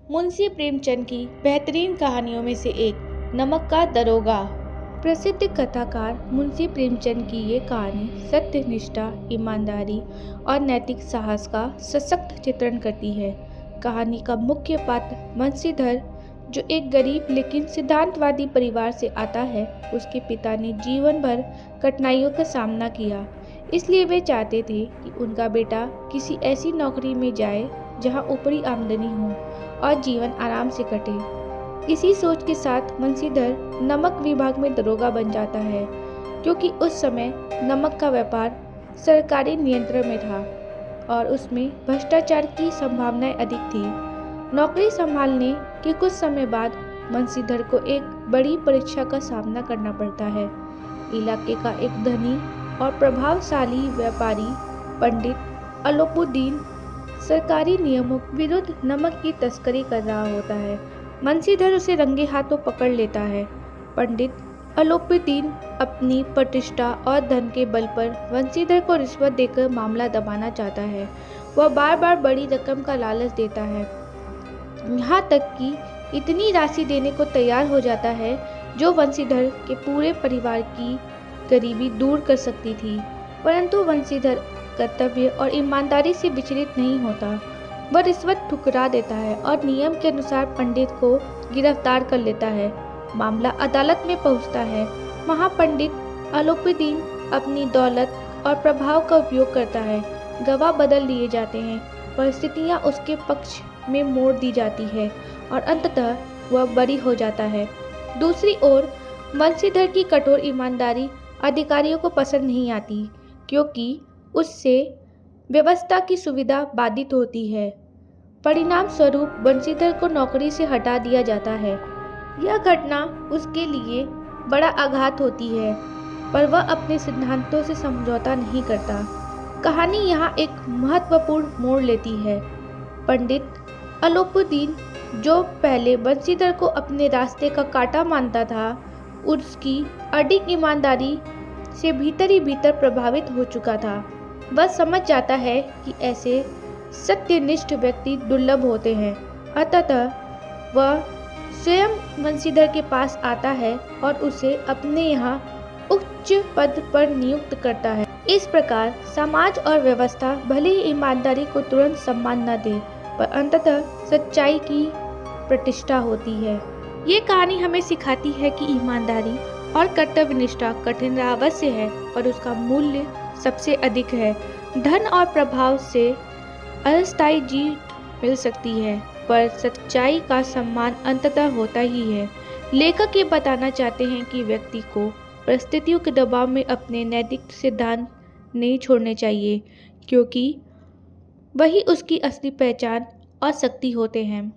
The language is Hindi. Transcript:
मुंशी प्रेमचंद की बेहतरीन कहानियों में से एक नमक का दरोगा। प्रसिद्ध कथाकार मुंशी प्रेमचंद की ये कहानी सत्य, निष्ठा, ईमानदारी और नैतिक साहस का सशक्त चित्रण करती है। कहानी का मुख्य पात्र बंशीधर, जो एक गरीब लेकिन सिद्धांतवादी परिवार से आता है। उसके पिता ने जीवन भर कठिनाइयों का सामना किया, इसलिए वे चाहते थे कि उनका बेटा किसी ऐसी नौकरी में जाए जहां ऊपरी आमदनी हो और जीवन आराम से कटे। इसी सोच के साथ बंशीधर नमक विभाग में दरोगा बन जाता है, क्योंकि उस समय नमक का व्यापार सरकारी नियंत्रण में था और उसमें भ्रष्टाचार की संभावनाएं अधिक थी। नौकरी संभालने के कुछ समय बाद बंशीधर को एक बड़ी परीक्षा का सामना करना पड़ता है। इलाके का एक धनी और प्रभावशाली व्यापारी पंडित अलोपुद्दीन सरकारी नियमों के विरुद्ध नमक की तस्करी कर रहा होता है। बंशीधर उसे रंगे हाथों पकड़ लेता है। पंडित अलोपुद्दीन अपनी प्रतिष्ठा और धन के बल पर बंशीधर को रिश्वत देकर मामला दबाना चाहता है। वह बार बार बड़ी रकम का लालच देता है, यहाँ तक कि इतनी राशि देने को तैयार हो जाता है जो बंशीधर के पूरे परिवार की गरीबी दूर कर सकती थी। परंतु बंशीधर कर्तव्य और ईमानदारी से विचलित नहीं होता। वह रिश्वत ठुकरा देता है और नियम के अनुसार पंडित को गिरफ्तार कर लेता है। मामला अदालत में पहुंचता है। वहां पंडित अलोपुद्दीन अपनी दौलत और प्रभाव का उपयोग करता है। गवाह बदल लिए जाते हैं, परिस्थितियां उसके पक्ष में मोड़ दी जाती है और अंततः वह बरी हो जाता है। दूसरी ओर बंशीधर की कठोर ईमानदारी अधिकारियों को पसंद नहीं आती, क्योंकि उससे व्यवस्था की सुविधा बाधित होती है। परिणाम स्वरूप बंशीधर को नौकरी से हटा दिया जाता है। यह घटना उसके लिए बड़ा आघात होती है, पर वह अपने सिद्धांतों से समझौता नहीं करता। कहानी यहाँ एक महत्वपूर्ण मोड़ लेती है। पंडित अलोपुद्दीन, जो पहले बंशीधर को अपने रास्ते का कांटा मानता था, उसकी अडिग ईमानदारी से भीतर ही भीतर प्रभावित हो चुका था। वह समझ जाता है कि ऐसे सत्यनिष्ठ व्यक्ति दुर्लभ होते हैं। अतः वह स्वयं बंशीधर के पास आता है और उसे अपने यहाँ उच्च पद पर नियुक्त करता है। इस प्रकार समाज और व्यवस्था भले ही ईमानदारी को तुरंत सम्मान न दे, पर अंततः सच्चाई की प्रतिष्ठा होती है। ये कहानी हमें सिखाती है कि ईमानदारी और कर्तव्यनिष्ठा कठिन अवश्य है, पर उसका मूल्य सबसे अधिक है। धन और प्रभाव से अस्थायी जीत मिल सकती है, पर सच्चाई का सम्मान अंततः होता ही है। लेखक ये बताना चाहते हैं कि व्यक्ति को परिस्थितियों के दबाव में अपने नैतिक सिद्धांत नहीं छोड़ने चाहिए, क्योंकि वही उसकी असली पहचान और शक्ति होते हैं।